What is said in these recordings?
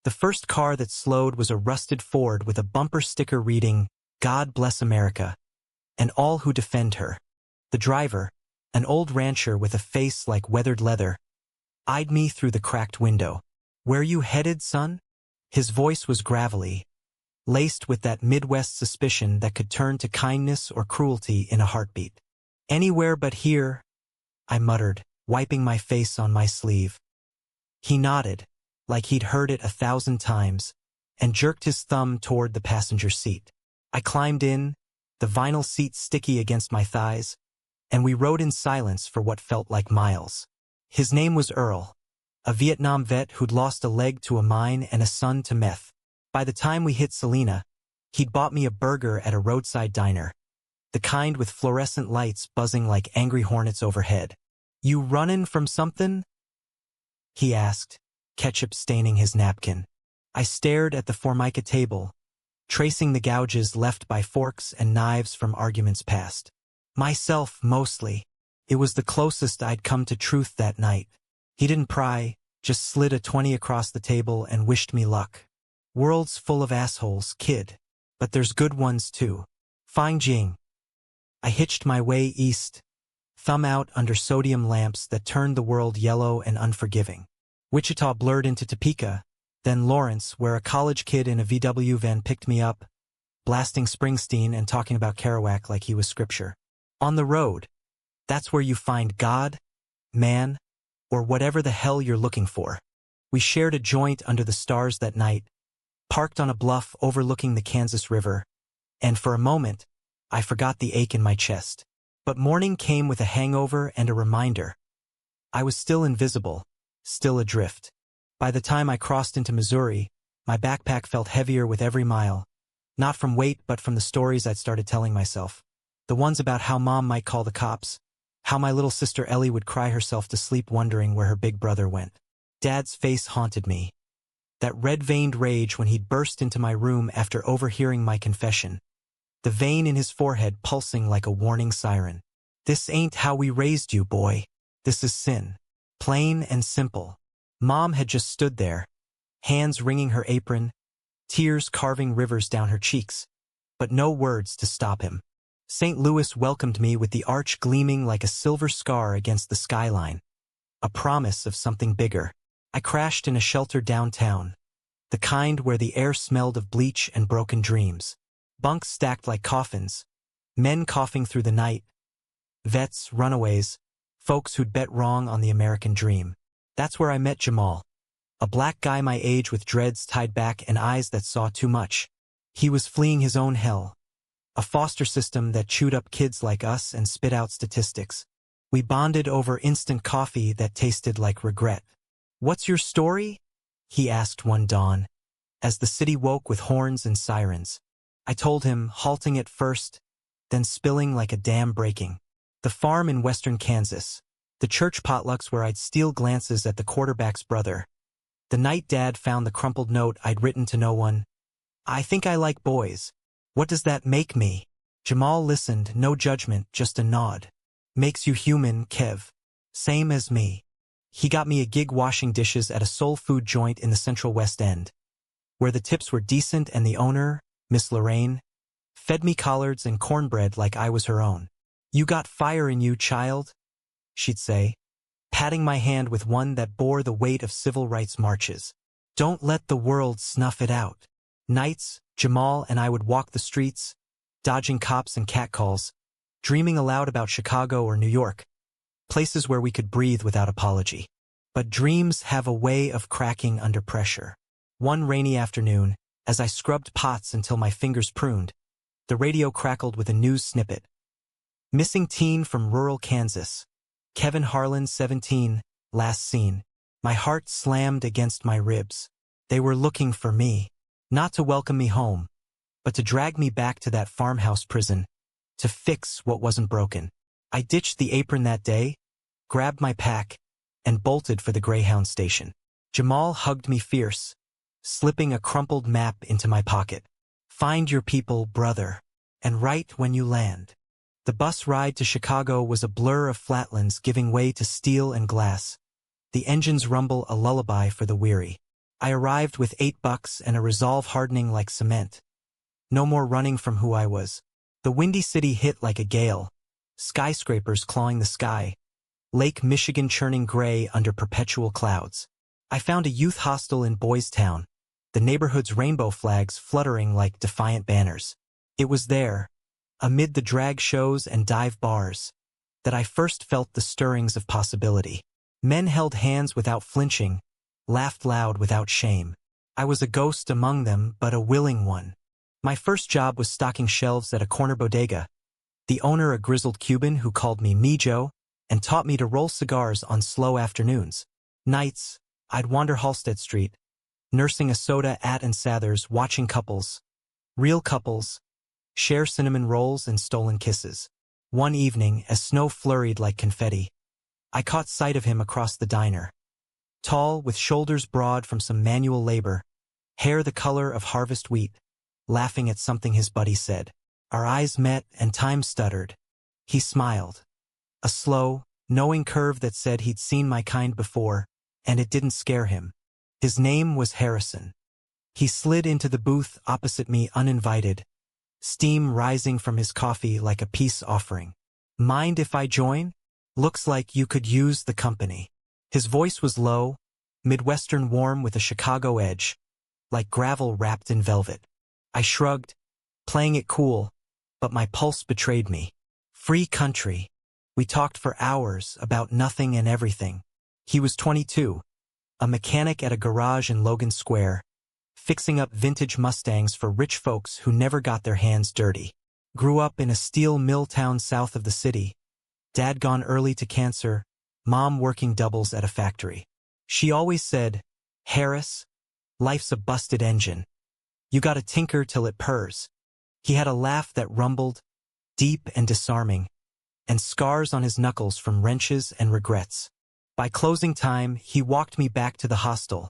The first car that slowed was a rusted Ford with a bumper sticker reading, "God bless America, and all who defend her." The driver, an old rancher with a face like weathered leather, eyed me through the cracked window. "Where you headed, son?" His voice was gravelly, laced with that Midwest suspicion that could turn to kindness or cruelty in a heartbeat. "Anywhere but here," I muttered, wiping my face on my sleeve. He nodded, like he'd heard it 1,000 times, and jerked his thumb toward the passenger seat. I climbed in, the vinyl seat sticky against my thighs, and we rode in silence for what felt like miles. His name was Earl, a Vietnam vet who'd lost a leg to a mine and a son to meth. By the time we hit Salina, he'd bought me a burger at a roadside diner, the kind with fluorescent lights buzzing like angry hornets overhead. "You runnin' from something?" he asked, ketchup staining his napkin. I stared at the Formica table, tracing the gouges left by forks and knives from arguments past. Myself, mostly. It was the closest I'd come to truth that night. He didn't pry, just slid a 20 across the table and wished me luck. "World's full of assholes, kid. But there's good ones too. Fine Jing." I hitched my way east, thumb out under sodium lamps that turned the world yellow and unforgiving. Wichita blurred into Topeka, then Lawrence, where a college kid in a VW van picked me up, blasting Springsteen and talking about Kerouac like he was scripture. On the road, that's where you find God, man, or whatever the hell you're looking for. We shared a joint under the stars that night, parked on a bluff overlooking the Kansas River, and for a moment, I forgot the ache in my chest. But morning came with a hangover and a reminder. I was still invisible, still adrift. By the time I crossed into Missouri, my backpack felt heavier with every mile, not from weight but from the stories I'd started telling myself. The ones about how Mom might call the cops, how my little sister Ellie would cry herself to sleep wondering where her big brother went. Dad's face haunted me. That red-veined rage when he'd burst into my room after overhearing my confession. The vein in his forehead pulsing like a warning siren. "This ain't how we raised you, boy. This is sin. Plain and simple." Mom had just stood there, hands wringing her apron, tears carving rivers down her cheeks, but no words to stop him. St. Louis welcomed me with the arch gleaming like a silver scar against the skyline. A promise of something bigger. I crashed in a shelter downtown, the kind where the air smelled of bleach and broken dreams. Bunks stacked like coffins, men coughing through the night, vets, runaways, folks who'd bet wrong on the American dream. That's where I met Jamal, a black guy my age with dreads tied back and eyes that saw too much. He was fleeing his own hell, a foster system that chewed up kids like us and spit out statistics. We bonded over instant coffee that tasted like regret. "What's your story?" he asked one dawn, as the city woke with horns and sirens. I told him, halting at first, then spilling like a dam breaking. The farm in western Kansas, the church potlucks where I'd steal glances at the quarterback's brother, the night Dad found the crumpled note I'd written to no one. "I think I like boys. What does that make me?" Jamal listened, no judgment, just a nod. "Makes you human, Kev. Same as me." He got me a gig washing dishes at a soul food joint in the Central West End, where the tips were decent and the owner, Miss Lorraine, fed me collards and cornbread like I was her own. "You got fire in you, child," she'd say, patting my hand with one that bore the weight of civil rights marches. "Don't let the world snuff it out." Nights, Jamal and I would walk the streets, dodging cops and catcalls, dreaming aloud about Chicago or New York, places where we could breathe without apology. But dreams have a way of cracking under pressure. One rainy afternoon, as I scrubbed pots until my fingers pruned, the radio crackled with a news snippet. "Missing teen from rural Kansas. Kevin Harlan, 17, last seen." My heart slammed against my ribs. They were looking for me, not to welcome me home, but to drag me back to that farmhouse prison, to fix what wasn't broken. I ditched the apron that day, grabbed my pack, and bolted for the Greyhound station. Jamal hugged me fierce, slipping a crumpled map into my pocket. "Find your people, brother, and write when you land." The bus ride to Chicago was a blur of flatlands giving way to steel and glass, the engine's rumble a lullaby for the weary. I arrived with $8 and a resolve hardening like cement. No more running from who I was. The windy city hit like a gale. Skyscrapers clawing the sky. Lake Michigan churning gray under perpetual clouds. I found a youth hostel in Boys Town, the neighborhood's rainbow flags fluttering like defiant banners. It was there, amid the drag shows and dive bars, that I first felt the stirrings of possibility. Men held hands without flinching, laughed loud without shame. I was a ghost among them, but a willing one. My first job was stocking shelves at a corner bodega. The owner, a grizzled Cuban who called me Mijo, and taught me to roll cigars on slow afternoons. Nights, I'd wander Halsted Street, nursing a soda at and Sather's, watching couples, real couples, share cinnamon rolls and stolen kisses. One evening, as snow flurried like confetti, I caught sight of him across the diner. Tall, with shoulders broad from some manual labor, hair the color of harvest wheat, laughing at something his buddy said. Our eyes met and time stuttered. He smiled. A slow, knowing curve that said he'd seen my kind before, and it didn't scare him. His name was Harrison. He slid into the booth opposite me uninvited, steam rising from his coffee like a peace offering. Mind if I join? Looks like you could use the company. His voice was low, Midwestern warm with a Chicago edge, like gravel wrapped in velvet. I shrugged, playing it cool, but my pulse betrayed me. Free country. We talked for hours about nothing and everything. He was 22, a mechanic at a garage in Logan Square, fixing up vintage Mustangs for rich folks who never got their hands dirty. Grew up in a steel mill town south of the city. Dad gone early to cancer, Mom working doubles at a factory. She always said, "Harris, life's a busted engine. You gotta tinker till it purrs." He had a laugh that rumbled, deep and disarming, and scars on his knuckles from wrenches and regrets. By closing time, he walked me back to the hostel,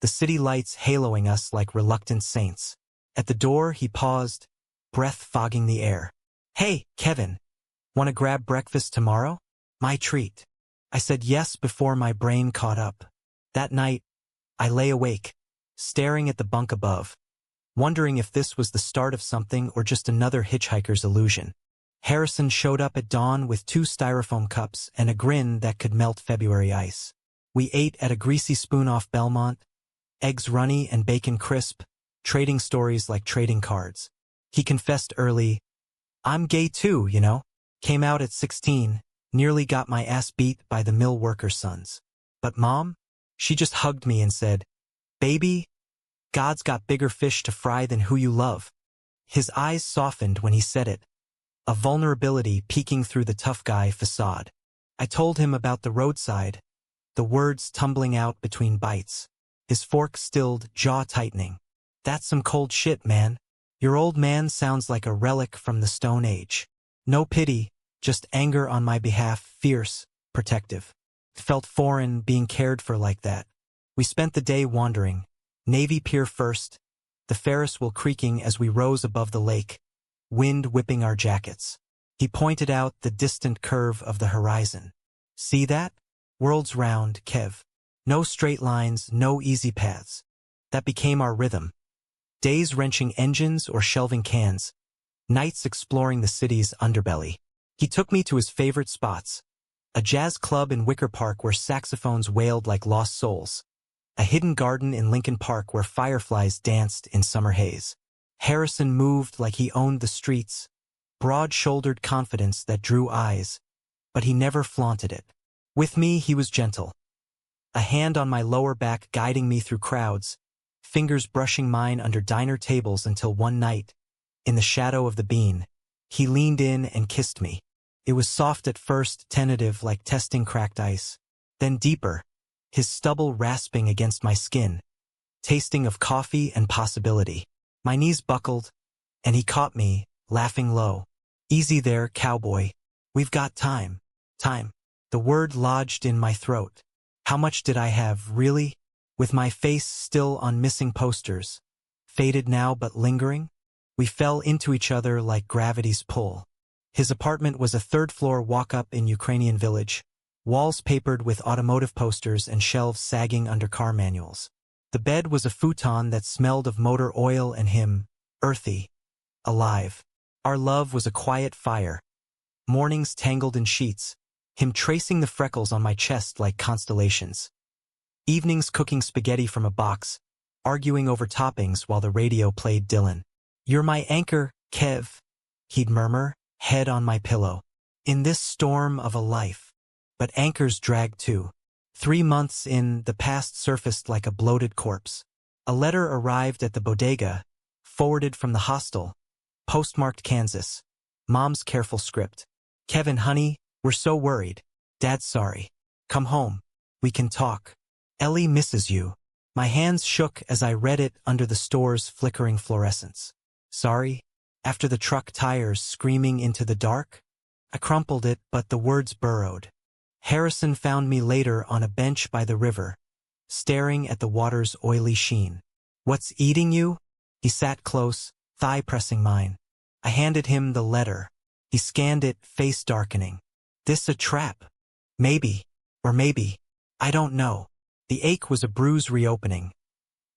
the city lights haloing us like reluctant saints. At the door, he paused, breath fogging the air. "Hey, Kevin, wanna grab breakfast tomorrow? My treat." I said yes before my brain caught up. That night, I lay awake, staring at the bunk above, wondering if this was the start of something or just another hitchhiker's illusion. Harrison showed up at dawn with 2 styrofoam cups and a grin that could melt February ice. We ate at a greasy spoon off Belmont, eggs runny and bacon crisp, trading stories like trading cards. He confessed early, "I'm gay too, you know." Came out at 16, nearly got my ass beat by the mill workers' sons. But Mom? She just hugged me and said, "Baby, God's got bigger fish to fry than who you love." His eyes softened when he said it, a vulnerability peeking through the tough guy facade. I told him about the roadside, the words tumbling out between bites. His fork stilled, jaw tightening. "That's some cold shit, man. Your old man sounds like a relic from the Stone Age." No pity, just anger on my behalf, fierce, protective. It felt foreign being cared for like that. We spent the day wandering, Navy Pier first, the Ferris wheel creaking as we rose above the lake, wind whipping our jackets. He pointed out the distant curve of the horizon. "See that? World's round, Kev. No straight lines, no easy paths." That became our rhythm. Days wrenching engines or shelving cans, nights exploring the city's underbelly. He took me to his favorite spots, a jazz club in Wicker Park where saxophones wailed like lost souls, a hidden garden in Lincoln Park where fireflies danced in summer haze. Harrison moved like he owned the streets, broad-shouldered confidence that drew eyes, but he never flaunted it. With me, he was gentle, a hand on my lower back guiding me through crowds, fingers brushing mine under diner tables until one night, in the shadow of the bean, he leaned in and kissed me. It was soft at first, tentative like testing cracked ice, then deeper, his stubble rasping against my skin, tasting of coffee and possibility. My knees buckled, and he caught me, laughing low. "Easy there, cowboy. We've got time." Time. The word lodged in my throat. How much did I have, really? With my face still on missing posters, faded now but lingering, we fell into each other like gravity's pull. His apartment was a third-floor walk-up in Ukrainian Village, walls papered with automotive posters and shelves sagging under car manuals. The bed was a futon that smelled of motor oil and him, earthy, alive. Our love was a quiet fire, mornings tangled in sheets, him tracing the freckles on my chest like constellations. Evenings cooking spaghetti from a box, arguing over toppings while the radio played Dylan. "You're my anchor, Kev," he'd murmur, head on my pillow. "In this storm of a life." But anchors drag too. 3 months in, the past surfaced like a bloated corpse. A letter arrived at the bodega, forwarded from the hostel, postmarked Kansas. Mom's careful script. "Kevin, honey, we're so worried. Dad's sorry. Come home. We can talk. Ellie misses you." My hands shook as I read it under the store's flickering fluorescence. "Sorry?" After the truck tires screaming into the dark? I crumpled it, but the words burrowed. Harrison found me later on a bench by the river, staring at the water's oily sheen. "What's eating you?" He sat close, thigh pressing mine. I handed him the letter. He scanned it, face darkening. "This a trap? Maybe. Or maybe. I don't know." The ache was a bruise reopening.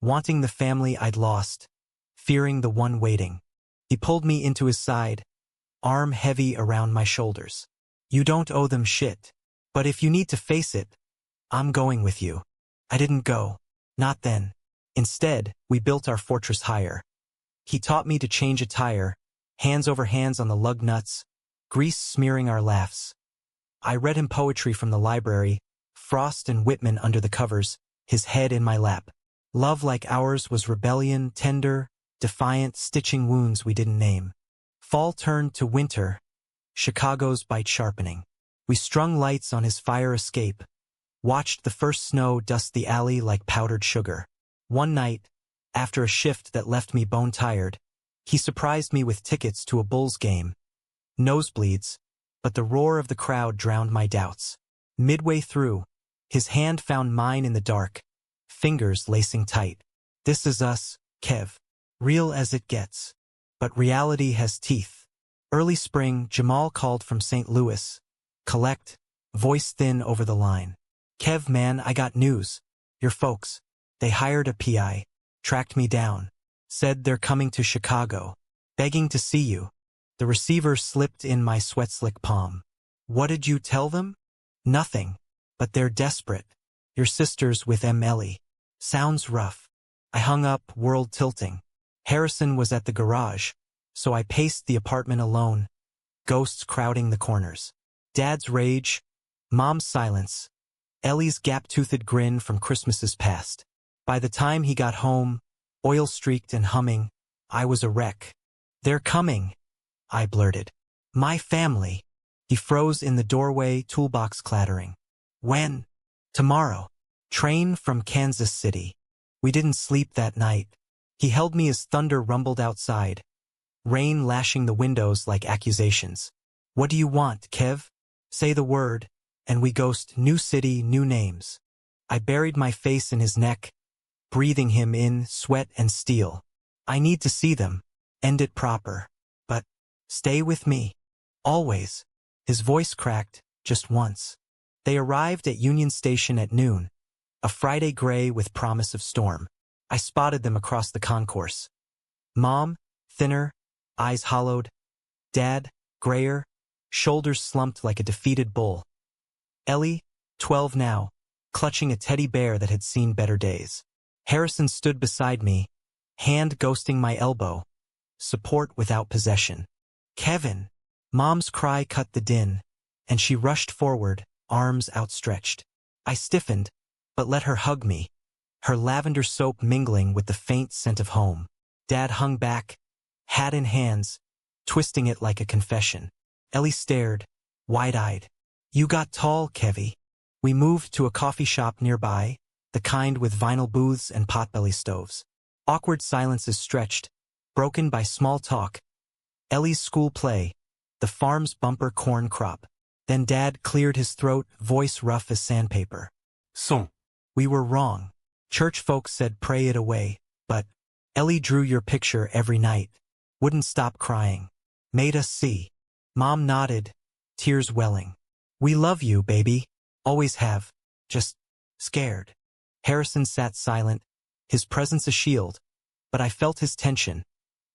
Wanting the family I'd lost. Fearing the one waiting. He pulled me into his side, arm heavy around my shoulders. "You don't owe them shit. But if you need to face it, I'm going with you." I didn't go. Not then. Instead, we built our fortress higher. He taught me to change a tire, hands over hands on the lug nuts, grease smearing our laughs. I read him poetry from the library, Frost and Whitman under the covers, his head in my lap. Love like ours was rebellion, tender, defiant, stitching wounds we didn't name. Fall turned to winter, Chicago's bite sharpening. We strung lights on his fire escape, watched the first snow dust the alley like powdered sugar. One night, after a shift that left me bone-tired, he surprised me with tickets to a Bulls game. Nosebleeds, but the roar of the crowd drowned my doubts. Midway through, his hand found mine in the dark, fingers lacing tight. "This is us, Kev. Real as it gets. But reality has teeth." Early spring, Jamal called from St. Louis. Collect, voice thin over the line. "Kev, man, I got news. Your folks, they hired a PI, tracked me down, said they're coming to Chicago, begging to see you." The receiver slipped in my sweat-slick palm. "What did you tell them?" "Nothing, but they're desperate. Your sister's with Ellie." "Sounds rough." I hung up, world tilting. Harrison was at the garage, so I paced the apartment alone, ghosts crowding the corners. Dad's rage, Mom's silence, Ellie's gap-toothed grin from Christmases past. By the time he got home, oil-streaked and humming, I was a wreck. "They're coming," I blurted. "My family." He froze in the doorway, toolbox clattering. "When?" "Tomorrow. Train from Kansas City." We didn't sleep that night. He held me as thunder rumbled outside, rain lashing the windows like accusations. "What do you want, Kev? Say the word, and we ghost new city, new names." I buried my face in his neck, breathing him in, sweat and steel. "I need to see them. End it proper. But stay with me. Always." His voice cracked, just once. They arrived at Union Station at noon, a Friday gray with promise of storm. I spotted them across the concourse. Mom, thinner, eyes hollowed. Dad, grayer, shoulders slumped like a defeated bull. Ellie, 12 now, clutching a teddy bear that had seen better days. Harrison stood beside me, hand ghosting my elbow. Support without possession. "Kevin!" Mom's cry cut the din, and she rushed forward, arms outstretched. I stiffened, but let her hug me, her lavender soap mingling with the faint scent of home. Dad hung back, hat in hands, twisting it like a confession. Ellie stared, wide-eyed. "You got tall, Kevy." We moved to a coffee shop nearby, the kind with vinyl booths and potbelly stoves. Awkward silences stretched, broken by small talk. Ellie's school play, the farm's bumper corn crop. Then Dad cleared his throat, voice rough as sandpaper. "So, we were wrong. Church folks said pray it away, but Ellie drew your picture every night. Wouldn't stop crying. Made us see." Mom nodded, tears welling. "We love you, baby. Always have. Just scared." Harrison sat silent, his presence a shield, but I felt his tension,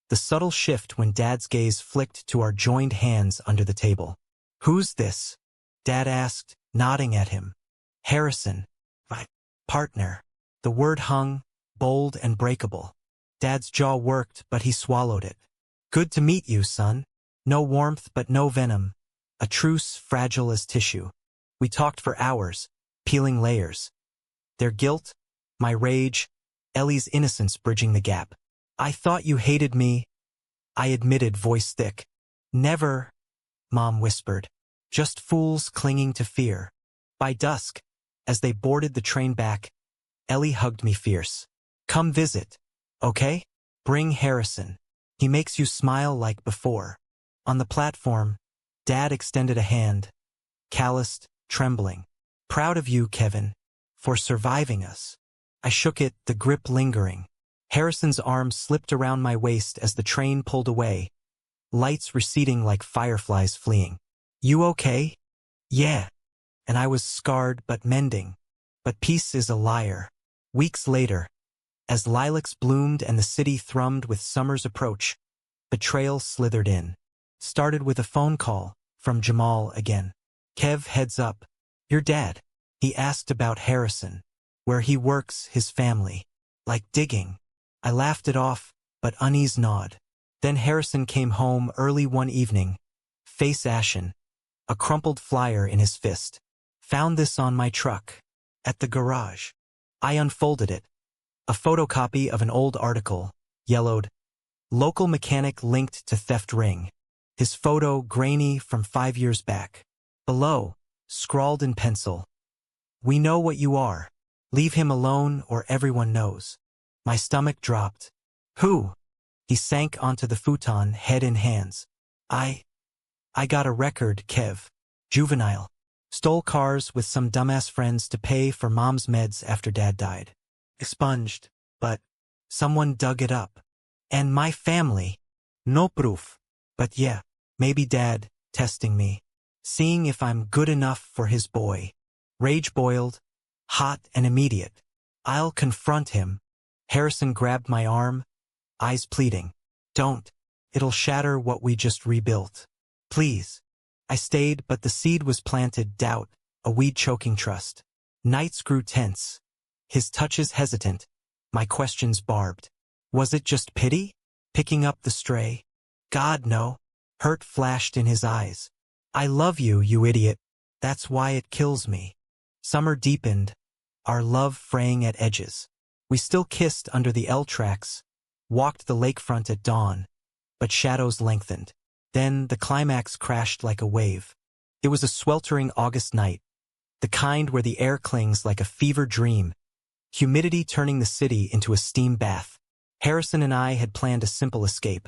the subtle shift when Dad's gaze flicked to our joined hands under the table. "Who's this?" Dad asked, nodding at him. "Harrison, my partner." The word hung, bold and breakable. Dad's jaw worked, but he swallowed it. "Good to meet you, son." No warmth but no venom. A truce fragile as tissue. We talked for hours, peeling layers. Their guilt, my rage, Ellie's innocence bridging the gap. "I thought you hated me," I admitted, voice thick. "Never," Mom whispered. "Just fools clinging to fear." By dusk, as they boarded the train back, Ellie hugged me fierce. "Come visit, okay? Bring Harrison. He makes you smile like before." On the platform, Dad extended a hand, calloused, trembling. "Proud of you, Kevin, for surviving us." I shook it, the grip lingering. Harrison's arm slipped around my waist as the train pulled away, lights receding like fireflies fleeing. "You okay?" "Yeah." And I was scarred but mending. But peace is a liar. Weeks later, as lilacs bloomed and the city thrummed with summer's approach, betrayal slithered in. Started with a phone call from Jamal again. "Kev, heads up. Your dad." He asked about Harrison, where he works, his family. Like digging. I laughed it off, but unease gnawed. Then Harrison came home early one evening, face ashen, a crumpled flyer in his fist. "Found this on my truck, at the garage." I unfolded it. A photocopy of an old article, yellowed, "Local mechanic linked to theft ring." His photo grainy from 5 years back. Below, scrawled in pencil, "We know what you are. Leave him alone or everyone knows." My stomach dropped. "Who?" He sank onto the futon, head in hands. I got a record, Kev. Juvenile. Stole cars with some dumbass friends to pay for Mom's meds after Dad died. Expunged, but someone dug it up. And my family. No proof. But yeah, maybe Dad, testing me. Seeing if I'm good enough for his boy. Rage boiled, hot and immediate. "I'll confront him." Harrison grabbed my arm, eyes pleading. "Don't. It'll shatter what we just rebuilt. Please." I stayed, but the seed was planted, doubt, a weed choking trust. Nights grew tense. His touches hesitant, my questions barbed. Was it just pity? Picking up the stray? God, no. Hurt flashed in his eyes. "I love you, you idiot. That's why it kills me." Summer deepened, our love fraying at edges. We still kissed under the L tracks, walked the lakefront at dawn, but shadows lengthened. Then the climax crashed like a wave. It was a sweltering August night, the kind where the air clings like a fever dream, humidity turning the city into a steam bath. Harrison and I had planned a simple escape.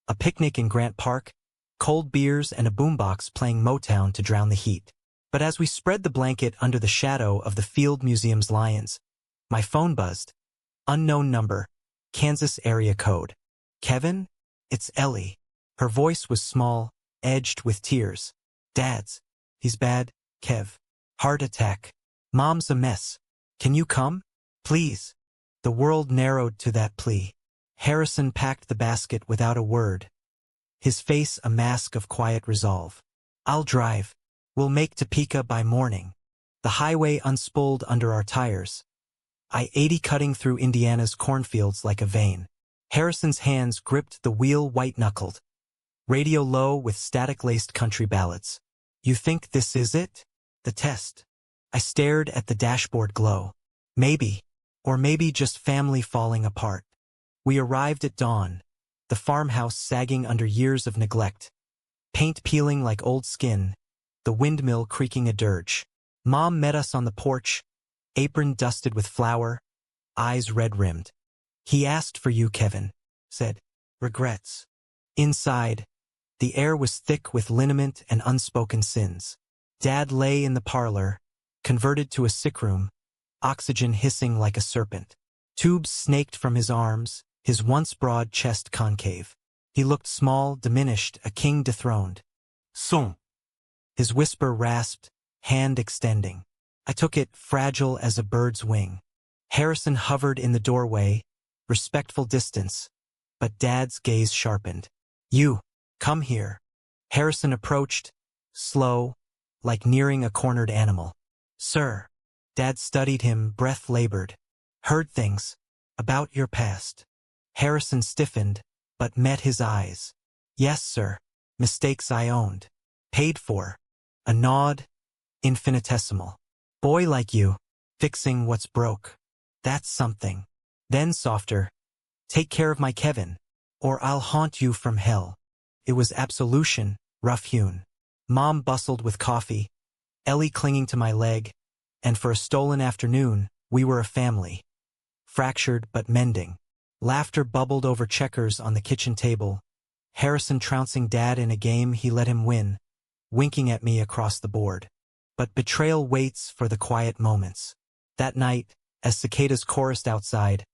A picnic in Grant Park, cold beers and a boombox playing Motown to drown the heat. But as we spread the blanket under the shadow of the Field Museum's lions, my phone buzzed. Unknown number, Kansas area code. "Kevin? It's Ellie." Her voice was small, edged with tears. "Dad's. He's bad, Kev. Heart attack. Mom's a mess. Can you come? Please." The world narrowed to that plea. Harrison packed the basket without a word, his face a mask of quiet resolve. "I'll drive. We'll make Topeka by morning." The highway unspooled under our tires. I-80 cutting through Indiana's cornfields like a vein. Harrison's hands gripped the wheel white-knuckled. Radio low with static-laced country ballads. "You think this is it? The test?" I stared at the dashboard glow. Maybe, or maybe just family falling apart. We arrived at dawn, the farmhouse sagging under years of neglect. Paint peeling like old skin, the windmill creaking a dirge. Mom met us on the porch, apron dusted with flour, eyes red-rimmed. "He asked for you, Kevin," said. "Regrets." Inside, the air was thick with liniment and unspoken sins. Dad lay in the parlor, converted to a sick room, oxygen hissing like a serpent. Tubes snaked from his arms, his once broad chest concave. He looked small, diminished, a king dethroned. "Son." His whisper rasped, hand extending. I took it, fragile as a bird's wing. Harrison hovered in the doorway, respectful distance, but Dad's gaze sharpened. You, come here. Harrison approached, slow, like nearing a cornered animal. Sir. Dad studied him, breath labored. Heard things. About your past. Harrison stiffened, but met his eyes. Yes, sir. Mistakes I owned. Paid for. A nod. Infinitesimal. Boy like you. Fixing what's broke. That's something. Then softer. Take care of my Kevin, or I'll haunt you from hell. It was absolution, rough-hewn. Mom bustled with coffee, Ellie clinging to my leg, and for a stolen afternoon, we were a family. Fractured but mending. Laughter bubbled over checkers on the kitchen table, Harrison trouncing Dad in a game he let him win, winking at me across the board. But betrayal waits for the quiet moments. That night, as cicadas chorused outside,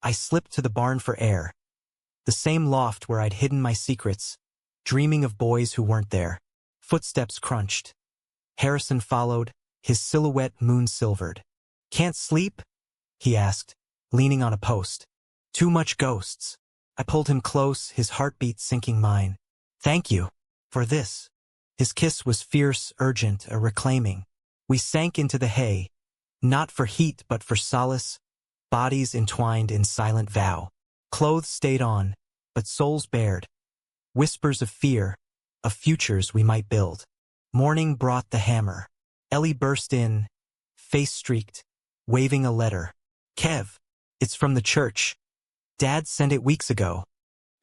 I slipped to the barn for air. The same loft where I'd hidden my secrets, dreaming of boys who weren't there. Footsteps crunched. Harrison followed, his silhouette moon-silvered. Can't sleep? He asked, leaning on a post. Too much ghosts. I pulled him close, his heartbeat sinking mine. Thank you for this. His kiss was fierce, urgent, a reclaiming. We sank into the hay, not for heat but for solace, bodies entwined in silent vow. Clothes stayed on, but souls bared. Whispers of fear, of futures we might build. Morning brought the hammer. Ellie burst in, face streaked, waving a letter. Kev, it's from the church. Dad sent it weeks ago.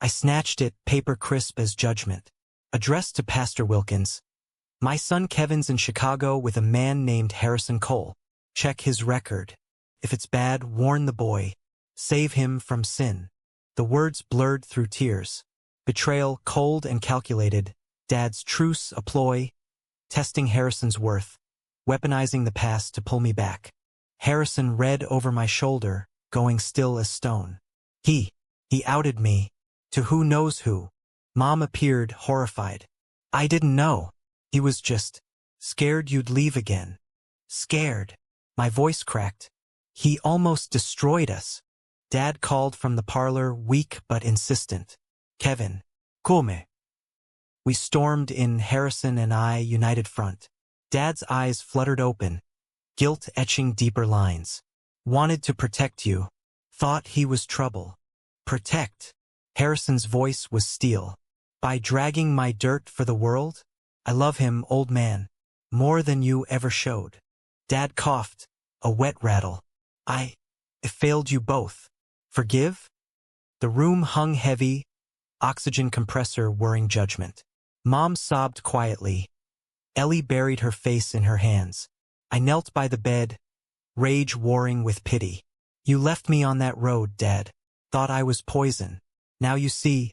I snatched it, paper crisp as judgment. Addressed to Pastor Wilkins. My son Kevin's in Chicago with a man named Harrison Cole. Check his record. If it's bad, warn the boy. Save him from sin. The words blurred through tears. Betrayal, cold and calculated. Dad's truce, a ploy. Testing Harrison's worth. Weaponizing the past to pull me back. Harrison read over my shoulder, going still as stone. He outed me. To who knows who. Mom appeared, horrified. I didn't know. He was just scared you'd leave again. Scared. My voice cracked. He almost destroyed us. Dad called from the parlor, weak but insistent. Kevin. Come. We stormed in, Harrison and I, united front. Dad's eyes fluttered open, guilt etching deeper lines. Wanted to protect you. Thought he was trouble. Protect. Harrison's voice was steel. By dragging my dirt for the world? I love him, old man. More than you ever showed. Dad coughed, a wet rattle. It failed you both. Forgive? The room hung heavy, oxygen compressor whirring judgment. Mom sobbed quietly. Ellie buried her face in her hands. I knelt by the bed, rage warring with pity. You left me on that road, Dad. Thought I was poison. Now you see,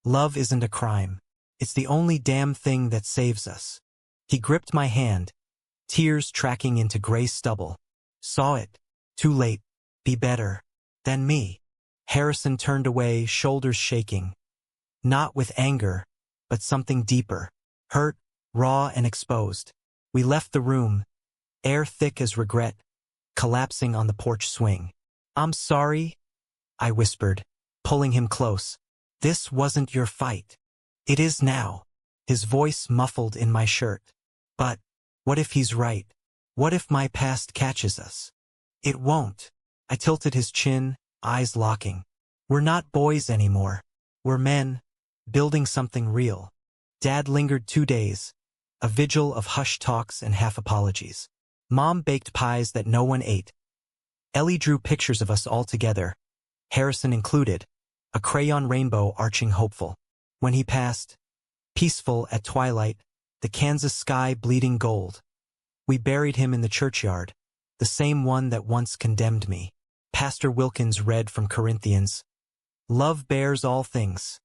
love isn't a crime. It's the only damn thing that saves us. He gripped my hand, tears tracking into gray stubble. Saw it. Too late. Be better than me. Harrison turned away, shoulders shaking. Not with anger, but something deeper. Hurt, raw and exposed. We left the room, air thick as regret, collapsing on the porch swing. I'm sorry, I whispered, pulling him close. This wasn't your fight. It is now. His voice muffled in my shirt. But what if he's right? What if my past catches us? It won't. I tilted his chin, eyes locking. We're not boys anymore. We're men, building something real. Dad lingered 2 days, a vigil of hushed talks and half apologies. Mom baked pies that no one ate. Ellie drew pictures of us all together, Harrison included, a crayon rainbow arching hopeful. When he passed, peaceful at twilight, the Kansas sky bleeding gold. We buried him in the churchyard, the same one that once condemned me. Pastor Wilkins read from Corinthians, Love bears all things.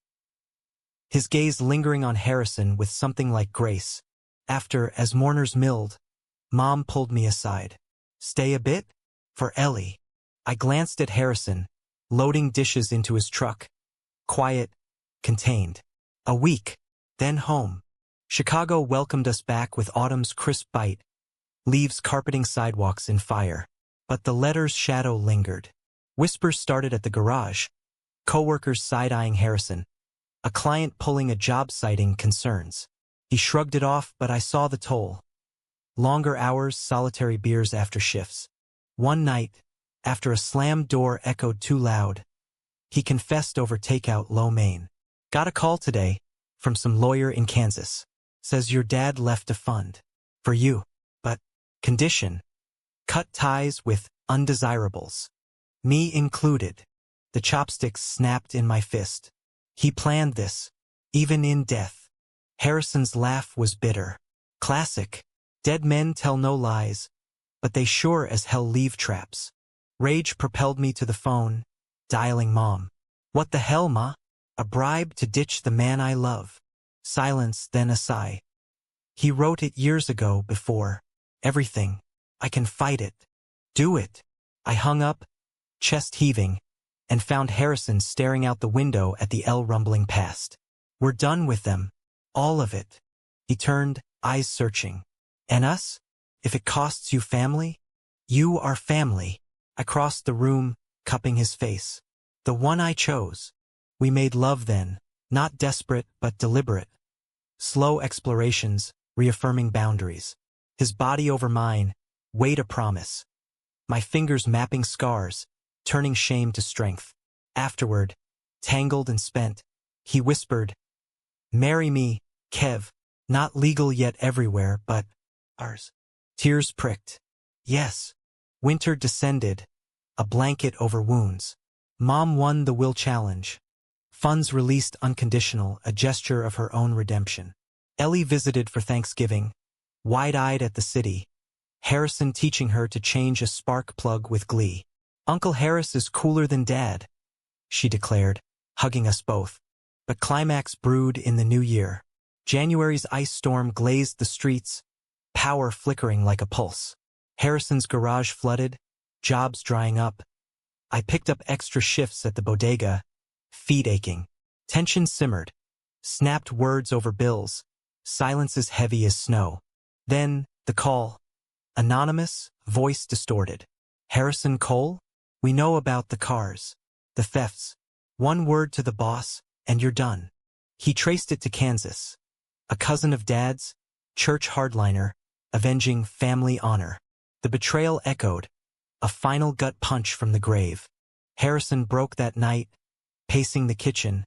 His gaze lingering on Harrison with something like grace. After, as mourners milled, Mom pulled me aside. Stay a bit? For Ellie. I glanced at Harrison, loading dishes into his truck. Quiet, contained. A week, then home. Chicago welcomed us back with autumn's crisp bite, leaves carpeting sidewalks in fire. But the letter's shadow lingered. Whispers started at the garage. Coworkers side-eyeing Harrison. A client pulling a job citing concerns. He shrugged it off, but I saw the toll. Longer hours, solitary beers after shifts. One night, after a slammed door echoed too loud, he confessed over takeout lo mein. Got a call today from some lawyer in Kansas. Says your dad left a fund for you, but condition, cut ties with undesirables. Me included. The chopsticks snapped in my fist. He planned this, even in death. Harrison's laugh was bitter. Classic. Dead men tell no lies, but they sure as hell leave traps. Rage propelled me to the phone, dialing Mom. What the hell, Ma? A bribe to ditch the man I love. Silence, then a sigh. He wrote it years ago before. Everything. I can fight it. Do it. I hung up, chest heaving, and found Harrison staring out the window at the L rumbling past. We're done with them. All of it. He turned, eyes searching. And us? If it costs you family? You are family. I crossed the room, cupping his face. The one I chose. We made love then, not desperate but deliberate. Slow explorations, reaffirming boundaries. His body over mine, weight a promise. My fingers mapping scars, turning shame to strength. Afterward, tangled and spent, he whispered, "Marry me, Kev, not legal yet everywhere, but ours." Tears pricked. Yes. Winter descended, a blanket over wounds. Mom won the will challenge. Funds released unconditional, a gesture of her own redemption. Ellie visited for Thanksgiving, wide-eyed at the city. Harrison teaching her to change a spark plug with glee. Uncle Harris is cooler than Dad, she declared, hugging us both. But climax brewed in the new year. January's ice storm glazed the streets, power flickering like a pulse. Harrison's garage flooded, jobs drying up. I picked up extra shifts at the bodega, feet aching. Tension simmered. Snapped words over bills. Silences heavy as snow. Then, the call. Anonymous, voice distorted. Harrison Cole? We know about the cars. The thefts. One word to the boss, and you're done. He traced it to Kansas. A cousin of Dad's, church hardliner, avenging family honor. The betrayal echoed. A final gut punch from the grave. Harrison broke that night, pacing the kitchen,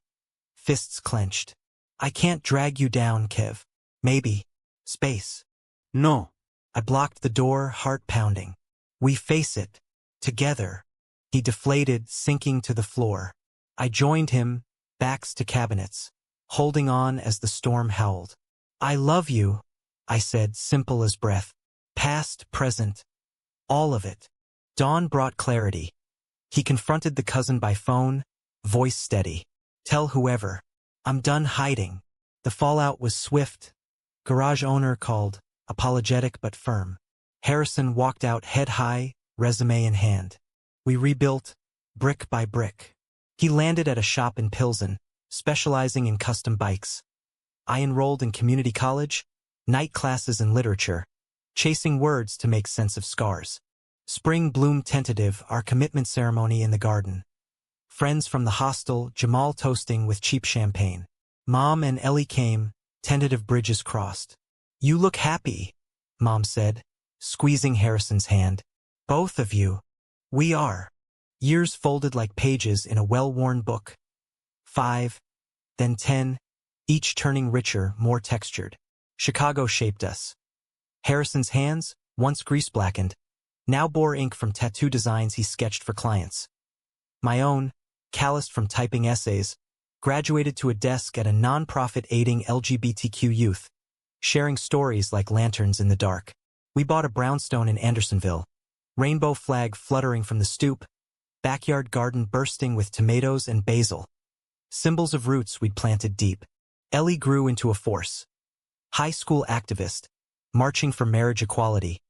fists clenched. I can't drag you down, Kev. Maybe. Space. No. I blocked the door, heart pounding. We face it. Together. He deflated, sinking to the floor. I joined him, backs to cabinets, holding on as the storm howled. I love you, I said, simple as breath. Past, present. All of it. Dawn brought clarity. He confronted the cousin by phone, voice steady. Tell whoever. I'm done hiding. The fallout was swift. Garage owner called, apologetic but firm. Harrison walked out head high, resume in hand. We rebuilt, brick by brick. He landed at a shop in Pilsen, specializing in custom bikes. I enrolled in community college, night classes in literature, chasing words to make sense of scars. Spring bloomed tentative, our commitment ceremony in the garden. Friends from the hostel, Jamal toasting with cheap champagne. Mom and Ellie came, tentative bridges crossed. You look happy, Mom said, squeezing Harrison's hand. Both of you. We are. Years folded like pages in a well-worn book. 5, then 10, each turning richer, more textured. Chicago shaped us. Harrison's hands, once grease-blackened, now bore ink from tattoo designs he sketched for clients. My own, calloused from typing essays, graduated to a desk at a nonprofit aiding LGBTQ youth, sharing stories like lanterns in the dark. We bought a brownstone in Andersonville, rainbow flag fluttering from the stoop, backyard garden bursting with tomatoes and basil. Symbols of roots we'd planted deep. Ellie grew into a force. High school activist, marching for marriage equality,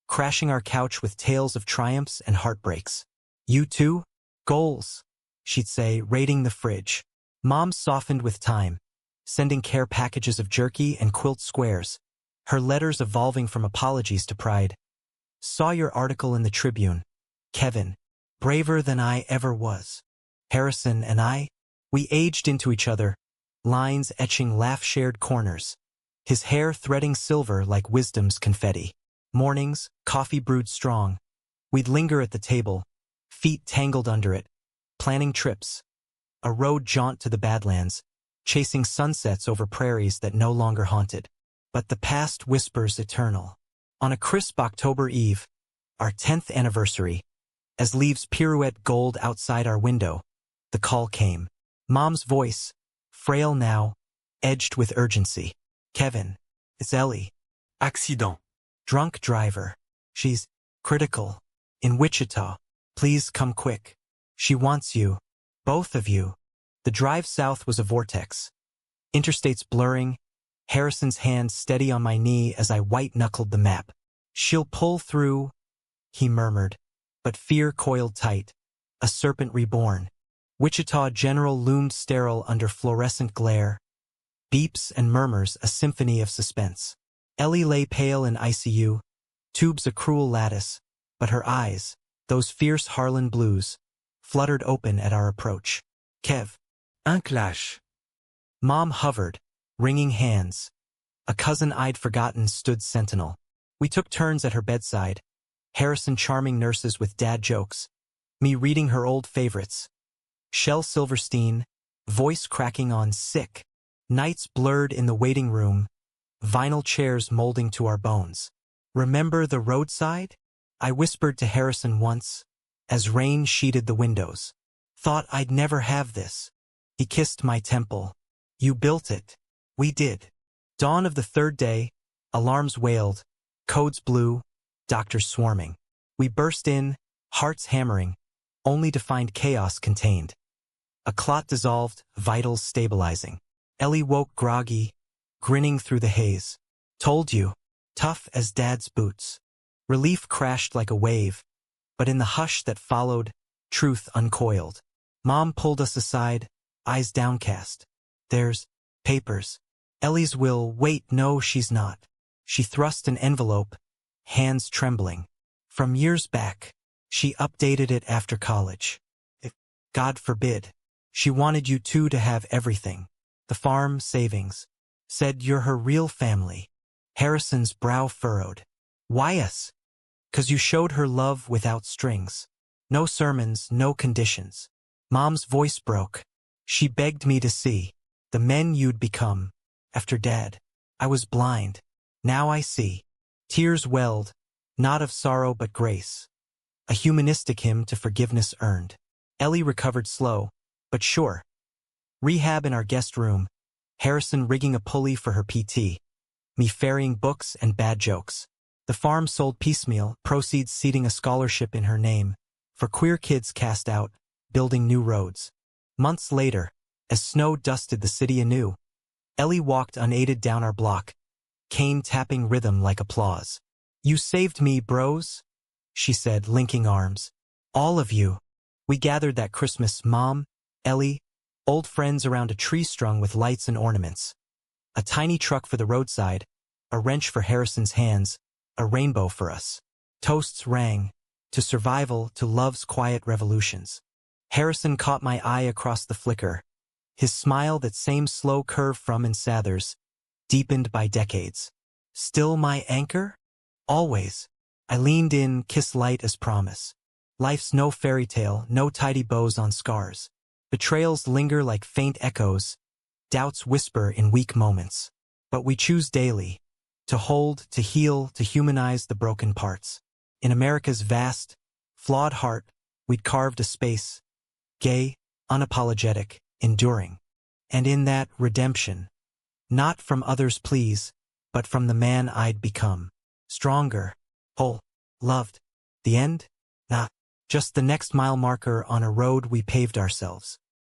crashing our couch with tales of triumphs and heartbreaks. You too? Goals, she'd say, raiding the fridge. Mom softened with time, sending care packages of jerky and quilt squares, her letters evolving from apologies to pride. Saw your article in the Tribune. Kevin, braver than I ever was. Harrison and I, we aged into each other, lines etching laugh-shared corners. His hair threading silver like wisdom's confetti. Mornings, coffee brewed strong. We'd linger at the table, feet tangled under it, planning trips. A road jaunt to the Badlands, chasing sunsets over prairies that no longer haunted. But the past whispers eternal. On a crisp October eve, our 10th anniversary, as leaves pirouette gold outside our window, the call came. Mom's voice, frail now, edged with urgency. Kevin, it's Ellie. Accident. Drunk driver. She's critical. In Wichita. Please come quick. She wants you. Both of you. The drive south was a vortex. Interstates blurring, Harrison's hand steady on my knee as I white-knuckled the map. She'll pull through, he murmured, but fear coiled tight. A serpent reborn. Wichita General loomed sterile under fluorescent glare. Beeps and murmurs, a symphony of suspense. Ellie lay pale in ICU, tubes a cruel lattice, but her eyes, those fierce Harlan blues, fluttered open at our approach. Kev. Un clash. Mom hovered, wringing hands. A cousin I'd forgotten stood sentinel. We took turns at her bedside, Harrison charming nurses with dad jokes, me reading her old favorites. Shel Silverstein, voice cracking on Sick. Nights blurred in the waiting room, vinyl chairs molding to our bones. Remember the roadside? I whispered to Harrison once, as rain sheeted the windows. Thought I'd never have this. He kissed my temple. You built it. We did. Dawn of the third day, alarms wailed, codes blew, doctors swarming. We burst in, hearts hammering, only to find chaos contained. A clot dissolved, vitals stabilizing. Ellie woke groggy, grinning through the haze. Told you, tough as Dad's boots. Relief crashed like a wave, but in the hush that followed, truth uncoiled. Mom pulled us aside, eyes downcast. There's papers. Ellie's will. Wait, no, she's not. She thrust an envelope, hands trembling. From years back, she updated it after college. If, God forbid, she wanted you two to have everything. The farm, savings. Said you're her real family. Harrison's brow furrowed. Why us? 'Cause you showed her love without strings. No sermons, no conditions. Mom's voice broke. She begged me to see the men you'd become. After Dad, I was blind. Now I see. Tears welled, not of sorrow but grace. A humanistic hymn to forgiveness earned. Ellie recovered slow, but sure. Rehab in our guest room, Harrison rigging a pulley for her PT, me ferrying books and bad jokes. The farm sold piecemeal, proceeds seeding a scholarship in her name, for queer kids cast out, building new roads. Months later, as snow dusted the city anew, Ellie walked unaided down our block, cane tapping rhythm like applause. You saved me, bros, she said, linking arms. All of you. We gathered that Christmas, Mom, Ellie, old friends around a tree strung with lights and ornaments. A tiny truck for the roadside, a wrench for Harrison's hands, a rainbow for us. Toasts rang, to survival, to love's quiet revolutions. Harrison caught my eye across the flicker, his smile, that same slow curve from in Sathers, deepened by decades. Still my anchor? Always. I leaned in, kiss light as promise. Life's no fairy tale, no tidy bows on scars. Betrayals linger like faint echoes, doubts whisper in weak moments. But we choose daily, to hold, to heal, to humanize the broken parts. In America's vast, flawed heart, we'd carved a space, gay, unapologetic, enduring. And in that, redemption. Not from others' pleas, but from the man I'd become. Stronger, whole, loved. The end? Not just the next mile marker on a road we paved ourselves.